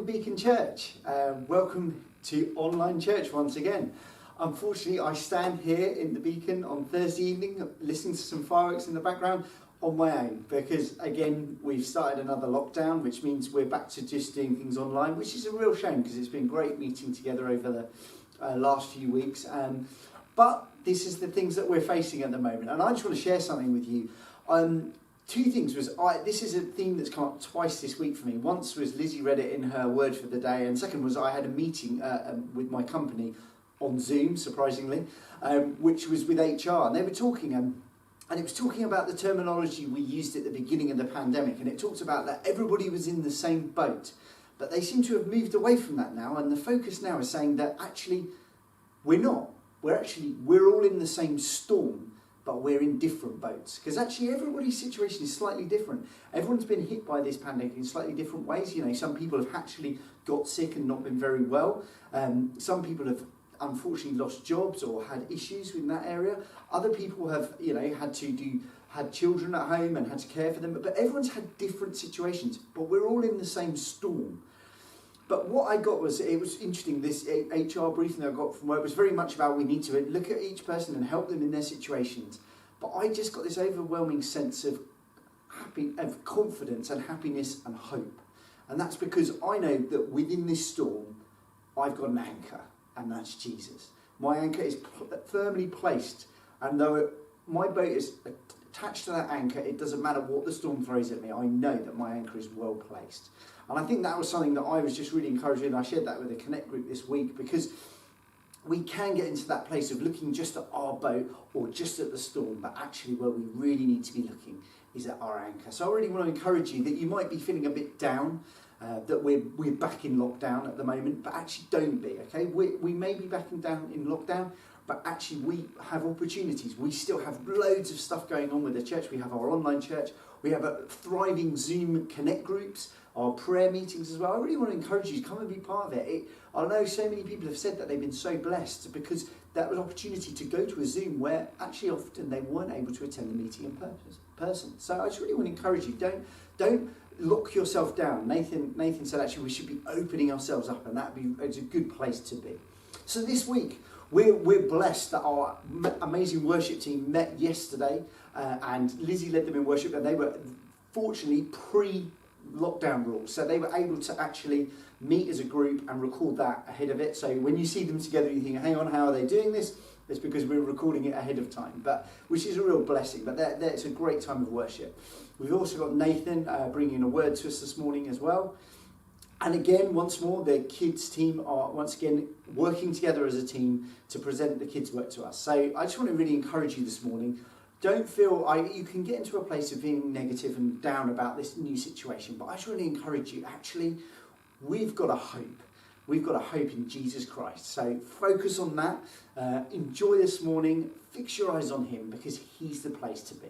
morning, Beacon Church. Welcome to online church once again. Unfortunately, I stand here in the Beacon on Thursday evening listening to some fireworks in the background on my own because, again, we've started another lockdown, which means we're back to just doing things online, which is a real shame because it's been great meeting together over the last few weeks. But this is the things that we're facing at the moment. And I just want to share something with you. Two things was, this is a theme that's come up twice this week for me. Once was Lizzie read it in her word for the day, and second was I had a meeting with my company on Zoom, surprisingly, which was with HR, and they were talking, and it was talking about the terminology we used at the beginning of the pandemic, and it talked about that everybody was in the same boat, but they seem to have moved away from that now, and the focus now is saying that actually we're not. We're all in the same storm, but we're in different boats. Because actually everybody's situation is slightly different. Everyone's been hit by this pandemic in slightly different ways. You know, some people have actually got sick and not been very well. Some people have unfortunately lost jobs or had issues in that area. Other people have, had children at home and had to care for them. But everyone's had different situations, but we're all in the same storm. But what I got was, it was interesting, this HR briefing that I got from work was very much about we need to look at each person and help them in their situations. But I just got this overwhelming sense of confidence and happiness and hope. And that's because I know that within this storm, I've got an anchor, and that's Jesus. My anchor is firmly placed, and though my boat is attached to that anchor, it doesn't matter what the storm throws at me, I know that my anchor is well placed. And I think that was something that I was just really encouraged with, and I shared that with the Connect group this week, because we can get into that place of looking just at our boat or just at the storm, but actually where we really need to be looking is at our anchor. So I really want to encourage you that you might be feeling a bit down, that we're back in lockdown at the moment, but actually don't be, okay? We may be back in lockdown, but actually we have opportunities. We still have loads of stuff going on with the church. We have our online church. We have a thriving Zoom Connect groups, our prayer meetings as well. I really want to encourage you to come and be part of it. I know so many people have said that they've been so blessed because that was an opportunity to go to a Zoom where actually often they weren't able to attend the meeting in person. So I just really want to encourage you, don't lock yourself down. Nathan said actually we should be opening ourselves up, and it's a good place to be. So this week, we're blessed that our amazing worship team met yesterday, and Lizzie led them in worship, and they were fortunately pre-lockdown rules, so they were able to actually meet as a group and record that ahead of it. So when you see them together, you think, hang on, how are they doing this? It's because we're recording it ahead of time, which is a real blessing. But it's a great time of worship. We've also got Nathan bringing a word to us this morning as well. And again, once more, the kids team are once again working together as a team to present the kids' work to us. So I just want to really encourage you this morning. Don't feel, you can get into a place of being negative and down about this new situation, but I just really encourage you, actually, we've got a hope. We've got a hope in Jesus Christ. So focus on that. Enjoy this morning. Fix your eyes on him because he's the place to be.